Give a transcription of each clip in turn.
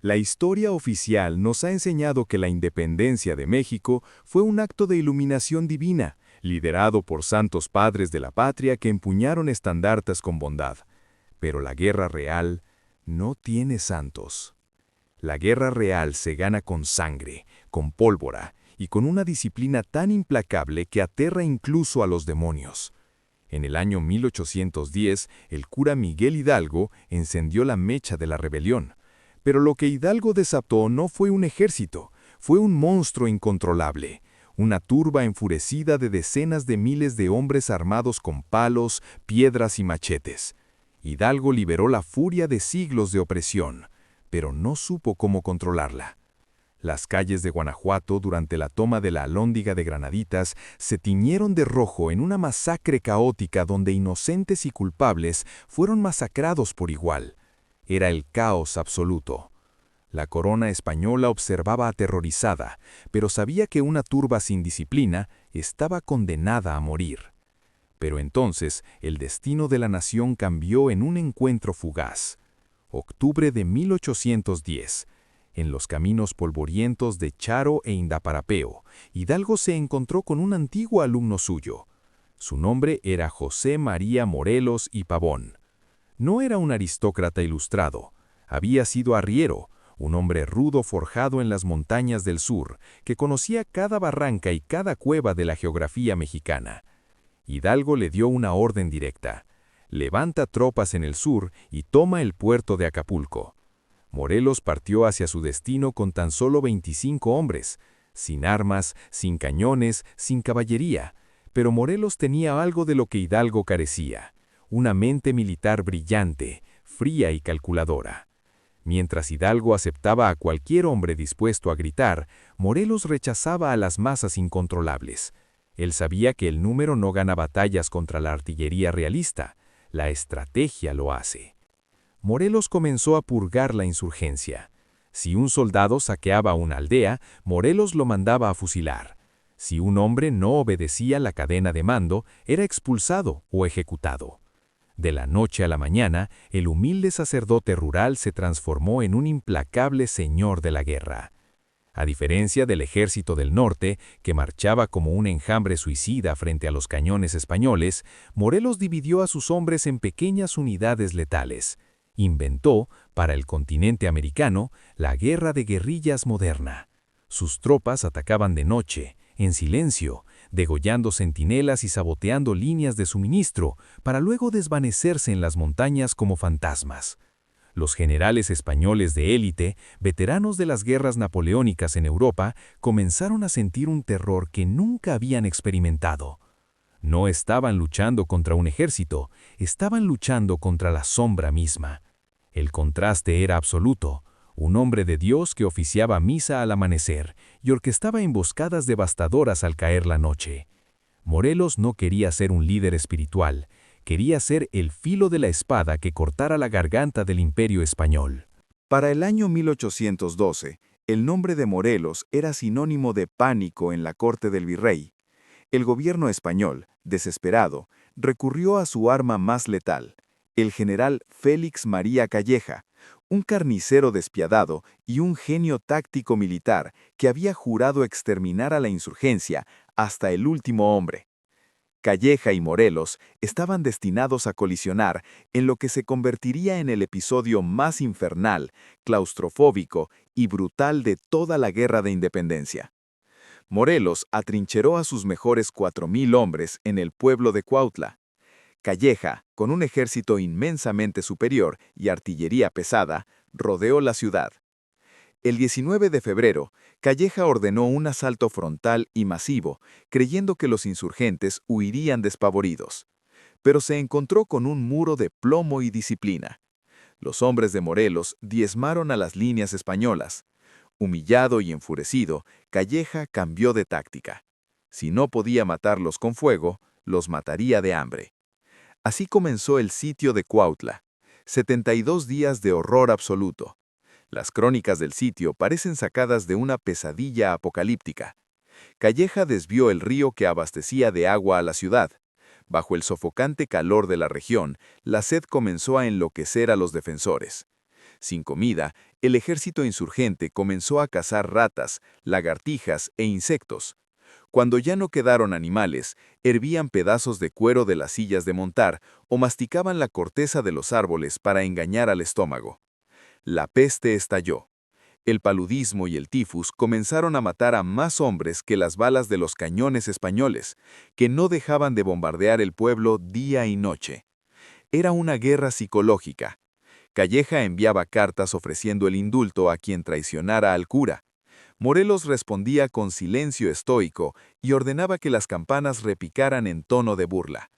La historia oficial nos ha enseñado que la independencia de México fue un acto de iluminación divina, liderado por santos padres de la patria que empuñaron estandartes con bondad. Pero la guerra real no tiene santos. La guerra real se gana con sangre, con pólvora y con una disciplina tan implacable que aterra incluso a los demonios. En el año 1810, el cura Miguel Hidalgo encendió la mecha de la rebelión. Pero lo que Hidalgo desató no fue un ejército, fue un monstruo incontrolable, una turba enfurecida de decenas de miles de hombres armados con palos, piedras y machetes. Hidalgo liberó la furia de siglos de opresión, pero no supo cómo controlarla. Las calles de Guanajuato durante la toma de la Alhóndiga de Granaditas se tiñeron de rojo en una masacre caótica donde inocentes y culpables fueron masacrados por igual. Era el caos absoluto. La corona española observaba aterrorizada, pero sabía que una turba sin disciplina estaba condenada a morir. Pero entonces el destino de la nación cambió en un encuentro fugaz. Octubre de 1810. En los caminos polvorientos de Charo e Indaparapeo, Hidalgo se encontró con un antiguo alumno suyo. Su nombre era José María Morelos y Pavón. No era un aristócrata ilustrado, había sido arriero, un hombre rudo forjado en las montañas del sur, que conocía cada barranca y cada cueva de la geografía mexicana. Hidalgo le dio una orden directa: levanta tropas en el sur y toma el puerto de Acapulco. Morelos partió hacia su destino con tan solo 25 hombres, sin armas, sin cañones, sin caballería, pero Morelos tenía algo de lo que Hidalgo carecía: una mente militar brillante, fría y calculadora. Mientras Hidalgo aceptaba a cualquier hombre dispuesto a gritar, Morelos rechazaba a las masas incontrolables. Él sabía que el número no gana batallas contra la artillería realista, la estrategia lo hace. Morelos comenzó a purgar la insurgencia. Si un soldado saqueaba una aldea, Morelos lo mandaba a fusilar. Si un hombre no obedecía la cadena de mando, era expulsado o ejecutado. De la noche a la mañana, el humilde sacerdote rural se transformó en un implacable señor de la guerra. A diferencia del ejército del norte, que marchaba como un enjambre suicida frente a los cañones españoles, Morelos dividió a sus hombres en pequeñas unidades letales. Inventó, para el continente americano, la guerra de guerrillas moderna. Sus tropas atacaban de noche, en silencio, degollando centinelas y saboteando líneas de suministro, para luego desvanecerse en las montañas como fantasmas. Los generales españoles de élite, veteranos de las guerras napoleónicas en Europa, comenzaron a sentir un terror que nunca habían experimentado. No estaban luchando contra un ejército, estaban luchando contra la sombra misma. El contraste era absoluto: un hombre de Dios que oficiaba misa al amanecer y orquestaba emboscadas devastadoras al caer la noche. Morelos no quería ser un líder espiritual, quería ser el filo de la espada que cortara la garganta del imperio español. Para el año 1812, el nombre de Morelos era sinónimo de pánico en la corte del virrey. El gobierno español, desesperado, recurrió a su arma más letal, el general Félix María Calleja, un carnicero despiadado y un genio táctico militar que había jurado exterminar a la insurgencia hasta el último hombre. Calleja y Morelos estaban destinados a colisionar en lo que se convertiría en el episodio más infernal, claustrofóbico y brutal de toda la Guerra de Independencia. Morelos atrincheró a sus mejores 4,000 hombres en el pueblo de Cuautla. Calleja, con un ejército inmensamente superior y artillería pesada, rodeó la ciudad. El 19 de febrero, Calleja ordenó un asalto frontal y masivo, creyendo que los insurgentes huirían despavoridos. Pero se encontró con un muro de plomo y disciplina. Los hombres de Morelos diezmaron a las líneas españolas. Humillado y enfurecido, Calleja cambió de táctica. Si no podía matarlos con fuego, los mataría de hambre. Así comenzó el sitio de Cuautla. 72 días de horror absoluto. Las crónicas del sitio parecen sacadas de una pesadilla apocalíptica. Calleja desvió el río que abastecía de agua a la ciudad. Bajo el sofocante calor de la región, la sed comenzó a enloquecer a los defensores. Sin comida, el ejército insurgente comenzó a cazar ratas, lagartijas e insectos. Cuando ya no quedaron animales, hervían pedazos de cuero de las sillas de montar o masticaban la corteza de los árboles para engañar al estómago. La peste estalló. El paludismo y el tifus comenzaron a matar a más hombres que las balas de los cañones españoles, que no dejaban de bombardear el pueblo día y noche. Era una guerra psicológica. Calleja enviaba cartas ofreciendo el indulto a quien traicionara al cura. Morelos respondía con silencio estoico y ordenaba que las campanas repicaran en tono de burla.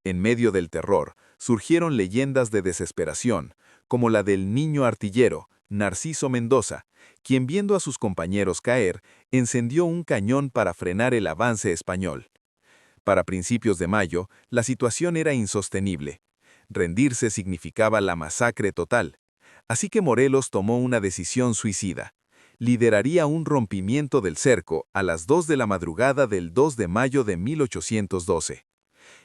En medio del terror, surgieron leyendas de desesperación, como la del niño artillero, Narciso Mendoza, quien viendo a sus compañeros caer, encendió un cañón para frenar el avance español. Para principios de mayo, la situación era insostenible. Rendirse significaba la masacre total. Así que Morelos tomó una decisión suicida. Lideraría un rompimiento del cerco a las 2 de la madrugada del 2 de mayo de 1812.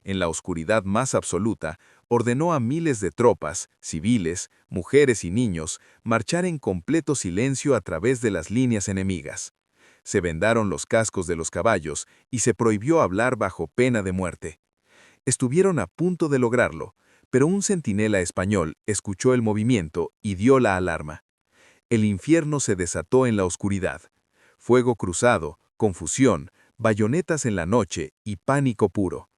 En la oscuridad más absoluta, ordenó a miles de tropas, civiles, mujeres y niños, marchar en completo silencio a través de las líneas enemigas. Se vendaron los cascos de los caballos y se prohibió hablar bajo pena de muerte. Estuvieron a punto de lograrlo, pero un centinela español escuchó el movimiento y dio la alarma. El infierno se desató en la oscuridad. Fuego cruzado, confusión, bayonetas en la noche y pánico puro.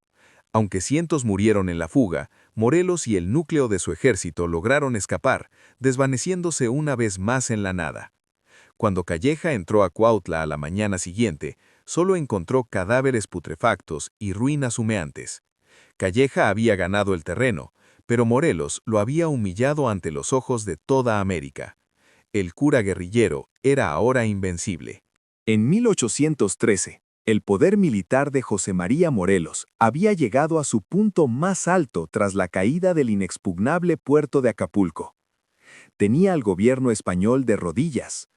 Aunque cientos murieron en la fuga, Morelos y el núcleo de su ejército lograron escapar, desvaneciéndose una vez más en la nada. Cuando Calleja entró a Cuautla a la mañana siguiente, solo encontró cadáveres putrefactos y ruinas humeantes. Calleja había ganado el terreno, pero Morelos lo había humillado ante los ojos de toda América. El cura guerrillero era ahora invencible. En 1813, el poder militar de José María Morelos había llegado a su punto más alto tras la caída del inexpugnable puerto de Acapulco. Tenía al gobierno español de rodillas.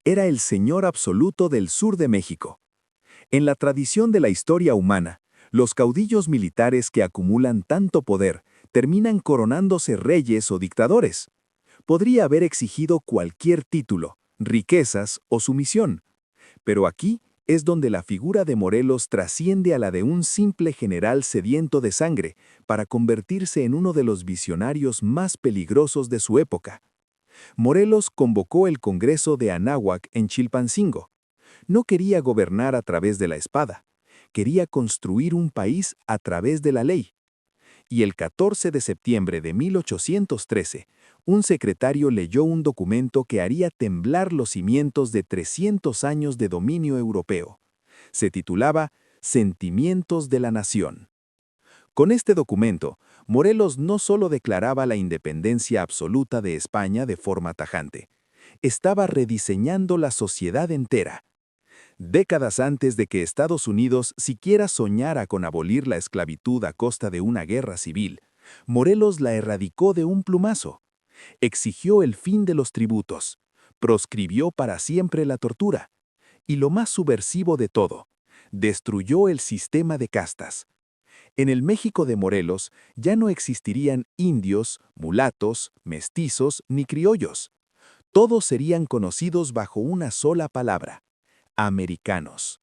Era el señor absoluto del sur de México. En la tradición de la historia humana, los caudillos militares que acumulan tanto poder terminan coronándose reyes o dictadores. Podría haber exigido cualquier título, riquezas o sumisión. Pero aquí es donde la figura de Morelos trasciende a la de un simple general sediento de sangre para convertirse en uno de los visionarios más peligrosos de su época. Morelos convocó el Congreso de Anáhuac en Chilpancingo. No quería gobernar a través de la espada, quería construir un país a través de la ley. Y el 14 de septiembre de 1813, un secretario leyó un documento que haría temblar los cimientos de 300 años de dominio europeo. Se titulaba Sentimientos de la Nación. Con este documento, Morelos no solo declaraba la independencia absoluta de España de forma tajante, estaba rediseñando la sociedad entera. Décadas antes de que Estados Unidos siquiera soñara con abolir la esclavitud a costa de una guerra civil, Morelos la erradicó de un plumazo. Exigió el fin de los tributos, proscribió para siempre la tortura, y lo más subversivo de todo, destruyó el sistema de castas. En el México de Morelos ya no existirían indios, mulatos, mestizos ni criollos. Todos serían conocidos bajo una sola palabra: americanos.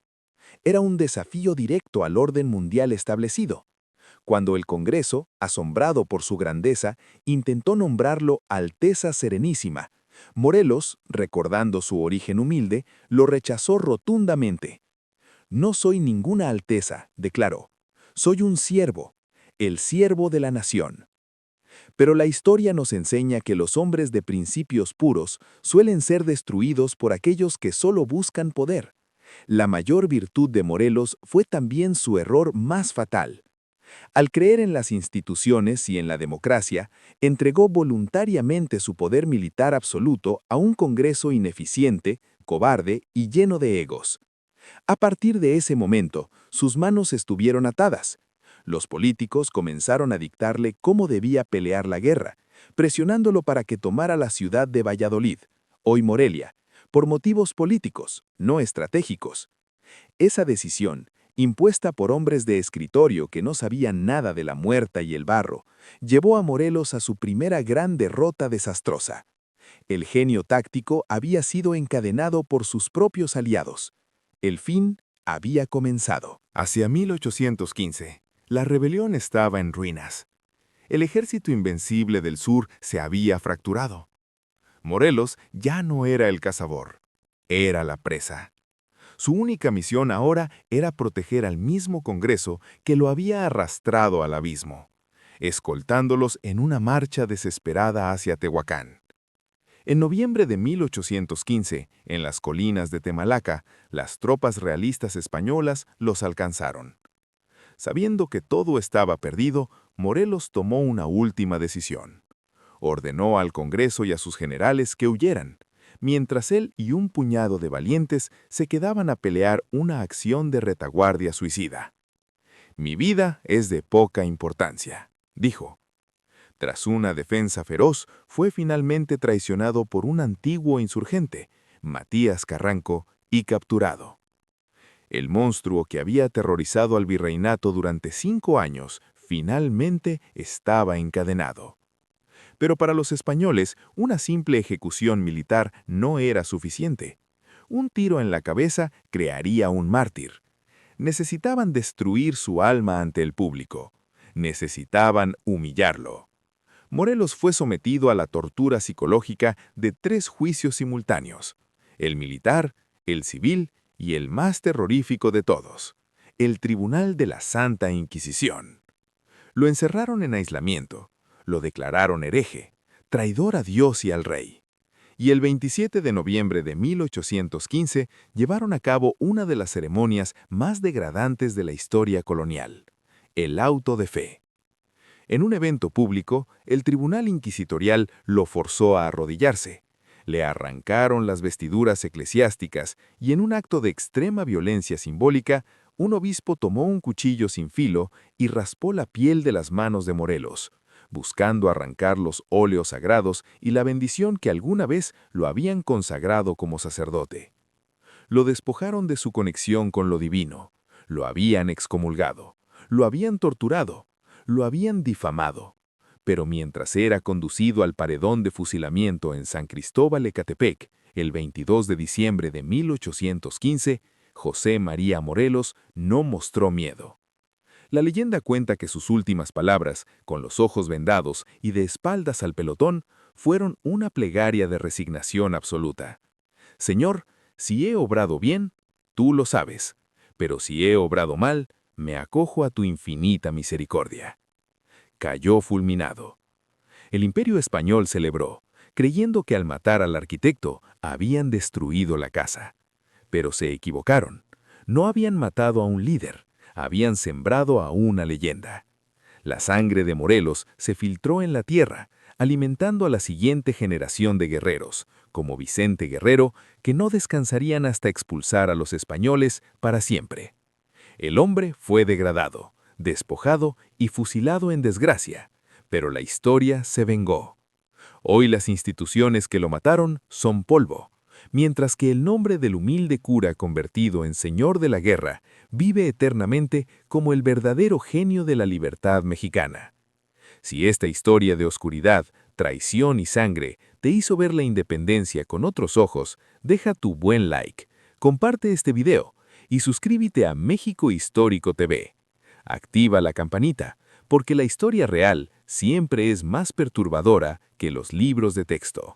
Era un desafío directo al orden mundial establecido. Cuando el Congreso, asombrado por su grandeza, intentó nombrarlo Alteza Serenísima, Morelos, recordando su origen humilde, lo rechazó rotundamente. «No soy ninguna alteza», declaró. «Soy un siervo, el siervo de la nación». Pero la historia nos enseña que los hombres de principios puros suelen ser destruidos por aquellos que solo buscan poder. La mayor virtud de Morelos fue también su error más fatal. Al creer en las instituciones y en la democracia, entregó voluntariamente su poder militar absoluto a un Congreso ineficiente, cobarde y lleno de egos. A partir de ese momento, sus manos estuvieron atadas. Los políticos comenzaron a dictarle cómo debía pelear la guerra, presionándolo para que tomara la ciudad de Valladolid, hoy Morelia, por motivos políticos, no estratégicos. Esa decisión, impuesta por hombres de escritorio que no sabían nada de la muerta y el barro, llevó a Morelos a su primera gran derrota desastrosa. El genio táctico había sido encadenado por sus propios aliados. El fin había comenzado. Hacia 1815, la rebelión estaba en ruinas. El ejército invencible del sur se había fracturado. Morelos ya no era el cazador, era la presa. Su única misión ahora era proteger al mismo Congreso que lo había arrastrado al abismo, escoltándolos en una marcha desesperada hacia Tehuacán. En noviembre de 1815, en las colinas de Temalaca, las tropas realistas españolas los alcanzaron. Sabiendo que todo estaba perdido, Morelos tomó una última decisión. Ordenó al Congreso y a sus generales que huyeran, mientras él y un puñado de valientes se quedaban a pelear una acción de retaguardia suicida. «Mi vida es de poca importancia», dijo. Tras una defensa feroz, fue finalmente traicionado por un antiguo insurgente, Matías Carranco, y capturado. El monstruo que había aterrorizado al virreinato durante 5 años, finalmente estaba encadenado. Pero para los españoles, una simple ejecución militar no era suficiente. Un tiro en la cabeza crearía un mártir. Necesitaban destruir su alma ante el público. Necesitaban humillarlo. Morelos fue sometido a la tortura psicológica de 3 juicios simultáneos: el militar, el civil y el más terrorífico de todos, el Tribunal de la Santa Inquisición. Lo encerraron en aislamiento, lo declararon hereje, traidor a Dios y al rey. Y el 27 de noviembre de 1815 llevaron a cabo una de las ceremonias más degradantes de la historia colonial, el auto de fe. En un evento público, el tribunal inquisitorial lo forzó a arrodillarse. Le arrancaron las vestiduras eclesiásticas y en un acto de extrema violencia simbólica, un obispo tomó un cuchillo sin filo y raspó la piel de las manos de Morelos, buscando arrancar los óleos sagrados y la bendición que alguna vez lo habían consagrado como sacerdote. Lo despojaron de su conexión con lo divino, lo habían excomulgado, lo habían torturado, lo habían difamado. Pero mientras era conducido al paredón de fusilamiento en San Cristóbal Ecatepec, el 22 de diciembre de 1815, José María Morelos no mostró miedo. La leyenda cuenta que sus últimas palabras, con los ojos vendados y de espaldas al pelotón, fueron una plegaria de resignación absoluta. «Señor, si he obrado bien, tú lo sabes, pero si he obrado mal, me acojo a tu infinita misericordia». Cayó fulminado. El Imperio Español celebró, creyendo que al matar al arquitecto habían destruido la casa. Pero se equivocaron. No habían matado a un líder, habían sembrado a una leyenda. La sangre de Morelos se filtró en la tierra, alimentando a la siguiente generación de guerreros, como Vicente Guerrero, que no descansarían hasta expulsar a los españoles para siempre. El hombre fue degradado, despojado y fusilado en desgracia, pero la historia se vengó. Hoy las instituciones que lo mataron son polvo, mientras que el nombre del humilde cura convertido en señor de la guerra vive eternamente como el verdadero genio de la libertad mexicana. Si esta historia de oscuridad, traición y sangre te hizo ver la independencia con otros ojos, deja tu buen like, comparte este video y suscríbete a México Histórico TV. Activa la campanita, porque la historia real siempre es más perturbadora que los libros de texto.